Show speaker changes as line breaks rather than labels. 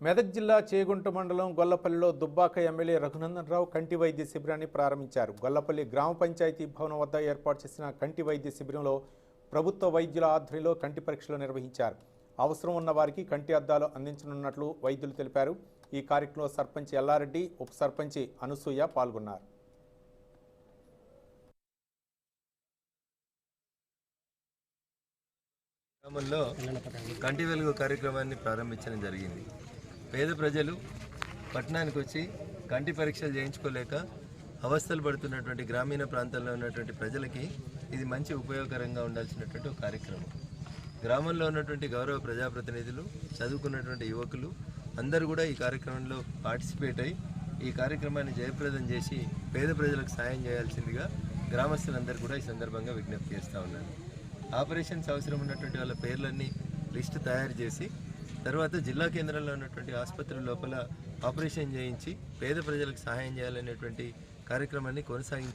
మెదక్ జిల్లా చేగుంట మండలం గొల్లపల్లిలో దుబ్బాక ఎమ్మెల్యే రఘునందన్ రావు కంటి వైద్య శిబిరాన్ని ప్రారంభించారు. గొల్లపల్లి గ్రామ పంచాయతీ భవనం వద్ద ఏర్పాటు చేసిన కంటి వైద్య శిబిరంలో ప్రభుత్వ వైద్యుల ఆధ్వర్యంలో కంటి పరీక్షలు నిర్వహించారు. అవసరం ఉన్న వారికి కంటి అద్దాలు అందించనున్నట్లు వైద్యులు తెలిపారు. ఈ కార్యక్రమంలో సర్పంచ్ ఎల్లారెడ్డి, ఉప సర్పంచ్ అనసూయ పాల్గొన్నారు.
గ్రామంలో కంటి వెలుగు కార్యక్రమాన్ని ప్రారంభించడం జరిగింది. పేద ప్రజలు పట్టణానికి వచ్చి కంటి పరీక్షలు చేయించుకోలేక అవస్థలు పడుతున్నటువంటి గ్రామీణ ప్రాంతాల్లో ఉన్నటువంటి ప్రజలకి ఇది మంచి ఉపయోగకరంగా ఉండాల్సినటువంటి ఒక కార్యక్రమం. గ్రామంలో ఉన్నటువంటి గౌరవ ప్రజాప్రతినిధులు, చదువుకున్నటువంటి యువకులు అందరూ కూడా ఈ కార్యక్రమంలో పార్టిసిపేట్ అయ్యి ఈ కార్యక్రమాన్ని జయప్రదం చేసి పేద ప్రజలకు సాయం చేయాల్సిందిగా గ్రామస్తులందరూ కూడా ఈ సందర్భంగా విజ్ఞప్తి చేస్తూ ఉన్నారు. ఆపరేషన్స్ అవసరం ఉన్నటువంటి వాళ్ళ పేర్లన్నీ లిస్టు తయారు చేసి తర్వాత జిల్లా కేంద్రంలో ఉన్నటువంటి ఆసుపత్రి లోపల ఆపరేషన్ చేయించి పేద ప్రజలకు సహాయం చేయాలనేటువంటి కార్యక్రమాన్ని కొనసాగించారు.